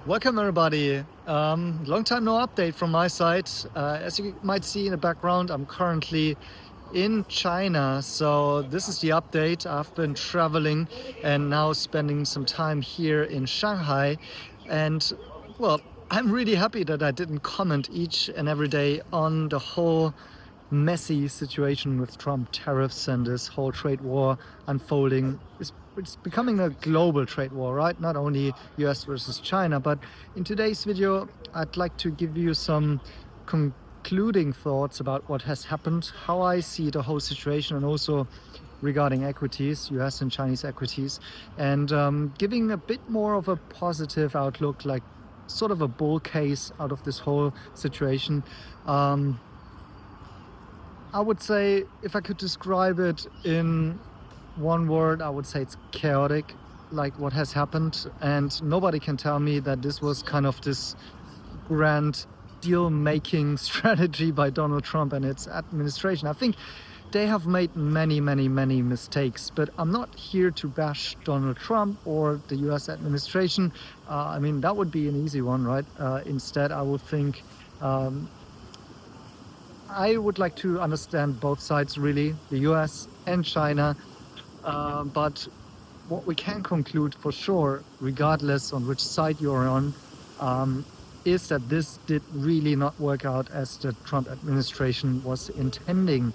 Welcome everybody. Long time no update from my side. As you might see in the background, I'm currently in China. So this is the update. I've been traveling and now spending some time here in Shanghai. And well, I'm really happy that I didn't comment each and every day on the whole messy situation with Trump tariffs and this whole trade war unfolding. It's becoming a global trade war, right? Not only US versus China, but in today's video, I'd like to give you some concluding thoughts about what has happened, how I see the whole situation, and also regarding equities, US and Chinese equities, and giving a bit more of a positive outlook, like sort of a bull case out of this whole situation. I would say, if I could describe it in one word, I would say it's chaotic, like what has happened. And nobody can tell me that this was kind of this grand deal-making strategy by Donald Trump and its administration. I think they have made many mistakes, but I'm not here to bash Donald Trump or the US administration. I mean, that would be an easy one, right? Instead, I would think I would like to understand both sides, really, the US and China. But what we can conclude for sure, regardless on which side you're on, is that this did really not work out as the Trump administration was intending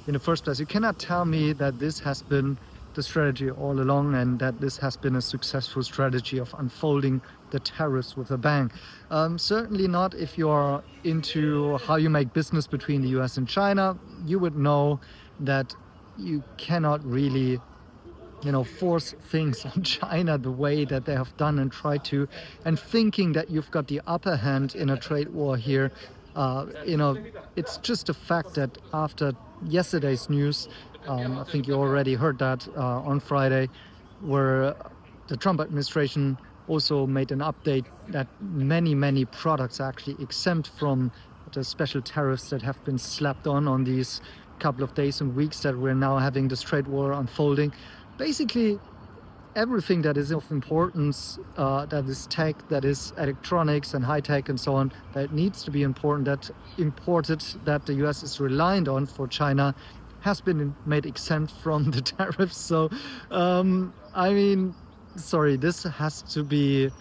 in the first place. You cannot tell me that this has been the strategy all along and that this has been a successful strategy of unfolding the tariffs with a bang. Certainly not if you're into how you make business between the US and China. You would know that you cannot really force things on China the way that they have done and try to, and thinking that you've got the upper hand in a trade war here. It's just a fact that after yesterday's news, I think you already heard that on Friday, where the Trump administration also made an update that many products are actually exempt from the special tariffs that have been slapped on these couple of days and weeks that we're now having this trade war unfolding. Basically, everything that is of importance, that is tech, that is electronics and high tech and so on, that needs to be important, that imported, that the US is reliant on for China, has been made exempt from the tariffs. So, I mean, sorry, this has to be.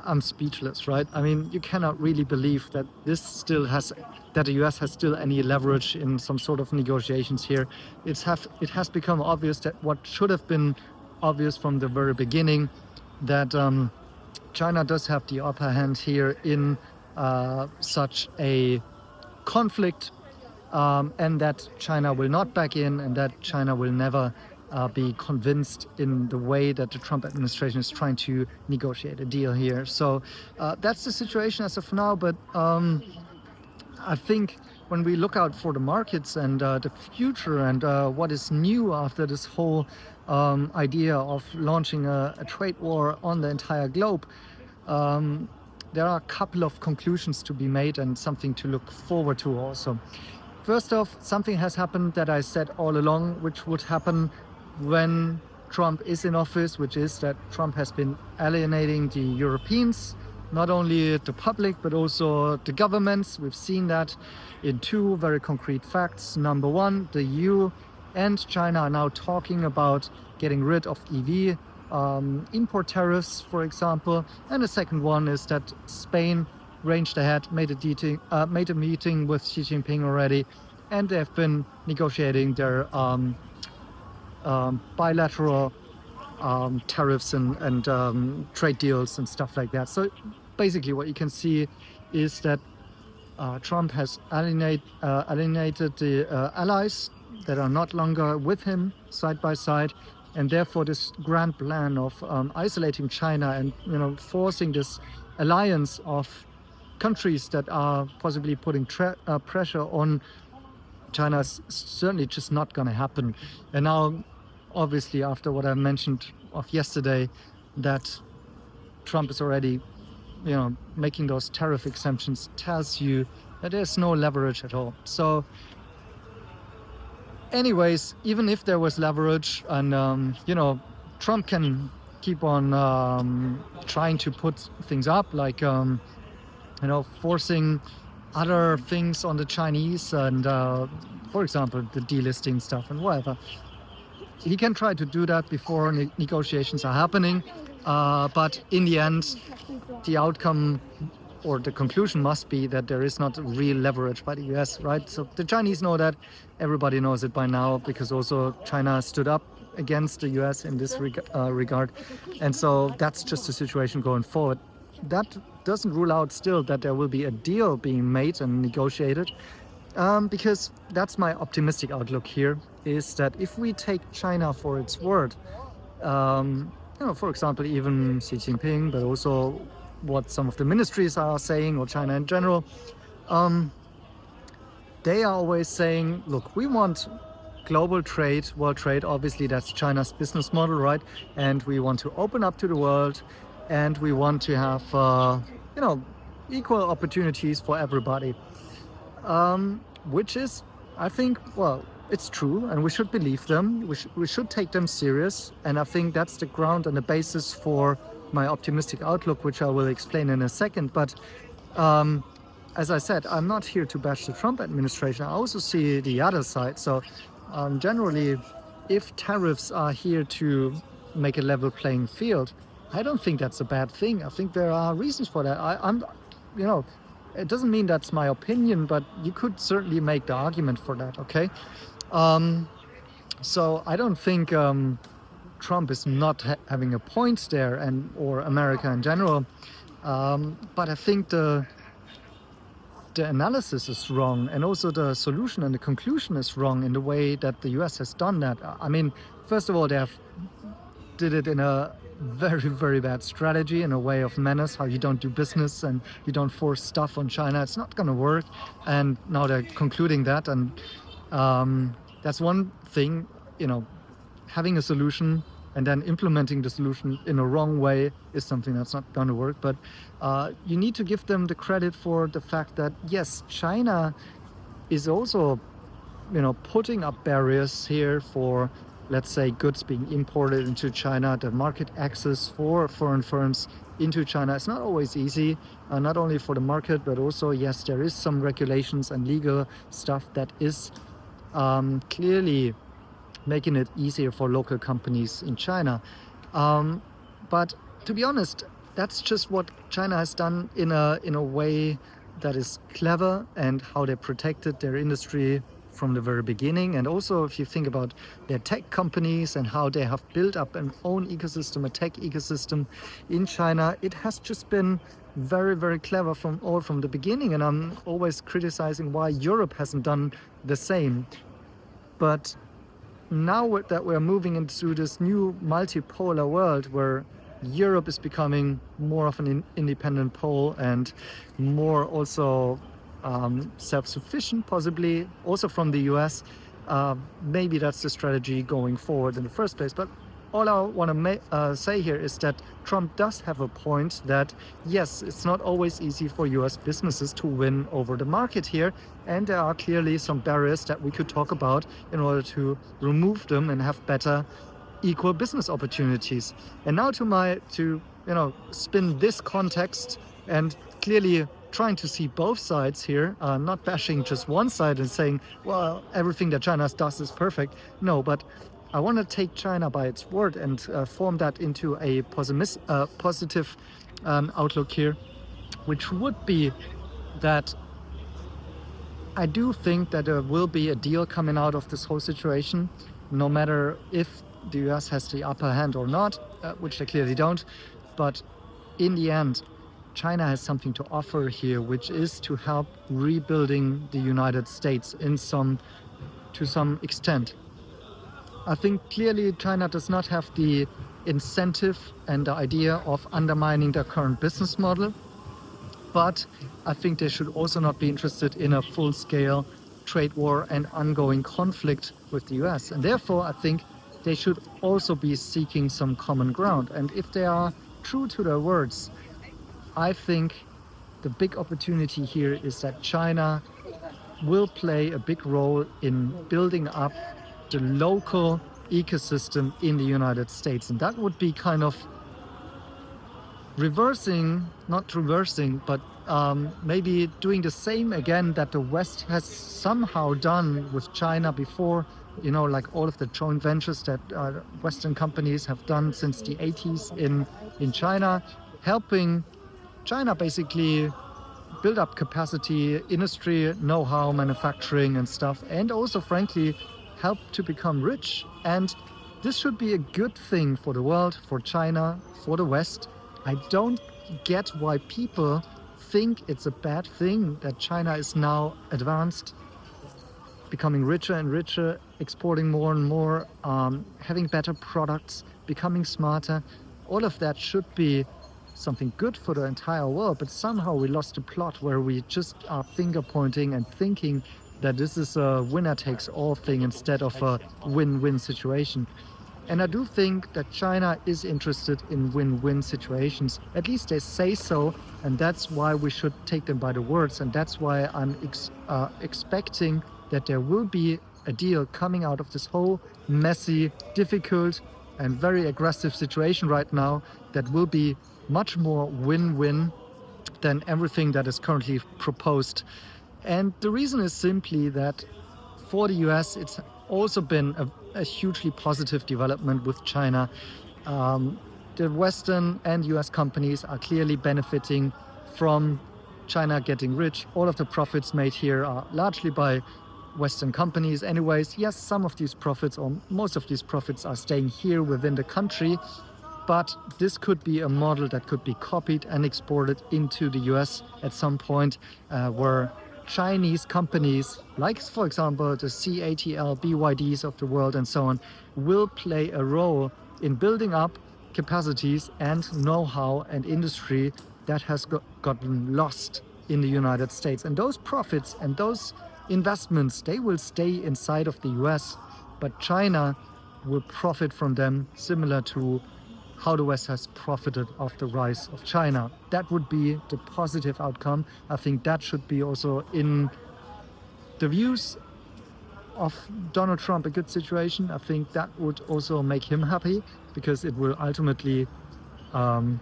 I'm speechless, right? I mean, you cannot really believe that that the US has still any leverage in some sort of negotiations here. It has become obvious that what should have been obvious from the very beginning, that China does have the upper hand here in such a conflict, and that China will not back in, and that China will never be convinced in the way that the Trump administration is trying to negotiate a deal here. So that's the situation as of now. But I think when we look out for the markets and the future and what is new after this whole idea of launching a trade war on the entire globe, there are a couple of conclusions to be made and something to look forward to also. First off, something has happened that I said all along, which would happen when Trump is in office, which is that Trump has been alienating the Europeans, not only the public, but also the governments. We've seen that in two very concrete facts. Number one, the EU and China are now talking about getting rid of EV import tariffs, for example. And the second one is that Spain ranged ahead, made a meeting with Xi Jinping already, and they've been negotiating their bilateral tariffs and trade deals and stuff like that. So basically what you can see is that Trump has alienated the allies that are not longer with him side by side, and therefore this grand plan of isolating China and forcing this alliance of countries that are possibly putting pressure on China is certainly just not going to happen. And now, obviously, after what I mentioned of yesterday, that Trump is already, making those tariff exemptions, tells you that there's no leverage at all. So, anyways, even if there was leverage and, Trump can keep on trying to put things up, like forcing other things on the Chinese, and for example, the delisting stuff and whatever. He can try to do that before negotiations are happening, but in the end, the outcome or the conclusion must be that there is not real leverage by the US, right? So the Chinese know that, everybody knows it by now, because also China stood up against the US in this regard. And so that's just the situation going forward. That doesn't rule out still that there will be a deal being made and negotiated, because that's my optimistic outlook here, is that if we take China for its word, for example, even Xi Jinping, but also what some of the ministries are saying, or China in general, they are always saying, look, we want global trade, world trade. Obviously, that's China's business model, right? And we want to open up to the world, and we want to have, equal opportunities for everybody. Which is, I think, well, it's true, and we should believe them. We should take them serious, and I think that's the ground and the basis for my optimistic outlook, which I will explain in a second. But as I said, I'm not here to bash the Trump administration. I also see the other side. So generally, if tariffs are here to make a level playing field, I don't think that's a bad thing. I think there are reasons for that. It doesn't mean that's my opinion, but you could certainly make the argument for that, okay? So I don't think Trump is not having a point there, or America in general. But I think the analysis is wrong, and also the solution and the conclusion is wrong in the way that the US has done that. I mean, first of all, they did it in a very, very bad strategy, in a way of menace, how you don't do business and you don't force stuff on China. It's not going to work. And now they're concluding that. And that's one thing, having a solution and then implementing the solution in a wrong way is something that's not going to work. But you need to give them the credit for the fact that, yes, China is also, putting up barriers here for, let's say, goods being imported into China. The market access for foreign firms into China is not always easy, not only for the market, but also, yes, there is some regulations and legal stuff that is clearly making it easier for local companies in China. But to be honest, that's just what China has done in a way that is clever, and how they protected their industry from the very beginning. And also, if you think about their tech companies and how they have built up an own ecosystem, a tech ecosystem in China, it has just been very, very clever from the beginning. And I'm always criticizing why Europe hasn't done the same. But now that we're moving into this new multipolar world, where Europe is becoming more of an independent pole, and more also self-sufficient, possibly also from the US, maybe that's the strategy going forward in the first place. But all I want to say here is that Trump does have a point that, yes, it's not always easy for US businesses to win over the market here, and there are clearly some barriers that we could talk about in order to remove them and have better equal business opportunities. And now to spin this context, and clearly trying to see both sides here, not bashing just one side and saying, well, everything that China does is perfect. No, but I want to take China by its word and form that into a positive outlook here, which would be that I do think that there will be a deal coming out of this whole situation, no matter if the US has the upper hand or not, which they clearly don't. But in the end, China has something to offer here, which is to help rebuilding the United States to some extent. I think clearly China does not have the incentive and the idea of undermining their current business model, but I think they should also not be interested in a full-scale trade war and ongoing conflict with the US. And therefore, I think they should also be seeking some common ground. And if they are true to their words, I think the big opportunity here is that China will play a big role in building up the local ecosystem in the United States. And that would be kind of not reversing, but maybe doing the same again that the West has somehow done with China before, like all of the joint ventures that Western companies have done since the 80s in China, helping China basically build up capacity, industry, know-how, manufacturing and stuff, and also, frankly, help to become rich. And this should be a good thing for the world, for China, for the West. I don't get why people think it's a bad thing that China is now advanced, becoming richer and richer, exporting more and more, having better products, becoming smarter. All of that should be something good for the entire world, but somehow we lost the plot where we just are finger pointing and thinking that this is a winner takes all thing instead of a win-win situation. And I do think that China is interested in win-win situations. At least they say so, and that's why we should take them by the words. And that's why I'm expecting that there will be a deal coming out of this whole messy, difficult, and very aggressive situation right now that will be much more win-win than everything that is currently proposed. And the reason is simply that for the US, it's also been a hugely positive development with China. The Western and US companies are clearly benefiting from China getting rich. All of the profits made here are largely by Western companies anyways. Yes, some of these profits or most of these profits are staying here within the country, but this could be a model that could be copied and exported into the US at some point, where Chinese companies, like for example the CATL, BYDs of the world and so on, will play a role in building up capacities and know-how and industry that has gotten lost in the United States. And those profits and those investments, they will stay inside of the US, but China will profit from them, similar to how the West has profited of the rise of China. That would be the positive outcome. I think that should be also in the views of Donald Trump a good situation. I think that would also make him happy, because it will ultimately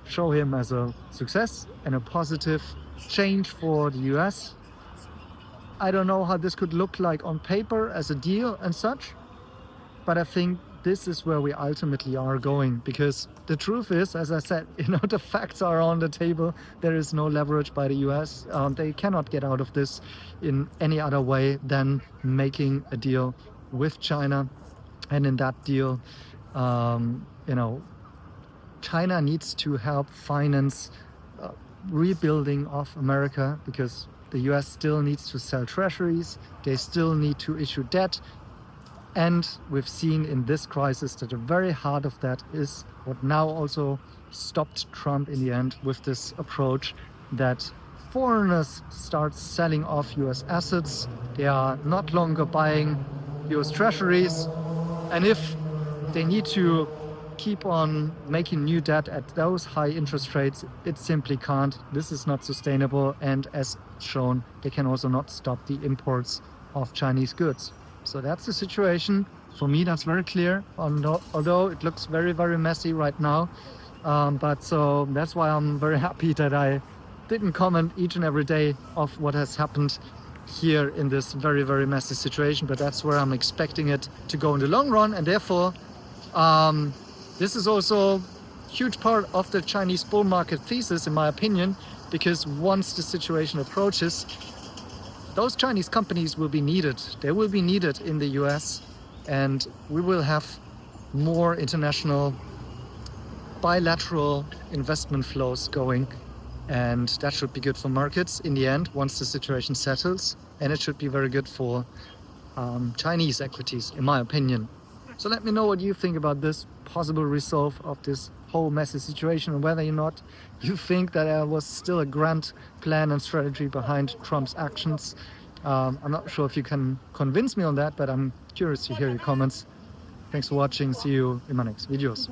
show him as a success and a positive change for the US. I don't know how this could look like on paper as a deal and such, but I think this is where we ultimately are going, because the truth is, as I said, the facts are on the table. There is no leverage by the US. They cannot get out of this in any other way than making a deal with China. And in that deal, China needs to help finance rebuilding of America, because the US still needs to sell treasuries. They still need to issue debt. And we've seen in this crisis that the very heart of that is what now also stopped Trump in the end, with this approach that foreigners start selling off US assets. They are not longer buying US treasuries. And if they need to keep on making new debt at those high interest rates, it simply can't. This is not sustainable. And as shown, they can also not stop the imports of Chinese goods. So that's the situation. For me, that's very clear, although it looks very, very messy right now. But so that's why I'm very happy that I didn't comment each and every day of what has happened here in this very, very messy situation. But that's where I'm expecting it to go in the long run. And therefore, this is also a huge part of the Chinese bull market thesis, in my opinion, because once the situation approaches, those Chinese companies will be needed. They will be needed in the US, and we will have more international bilateral investment flows going. And that should be good for markets in the end, once the situation settles. And it should be very good for Chinese equities, in my opinion. So let me know what you think about this possible resolve of this whole messy situation, and whether or not you think that there was still a grand plan and strategy behind Trump's actions. I'm not sure if you can convince me on that, but I'm curious to hear your comments. Thanks for watching. See you in my next videos.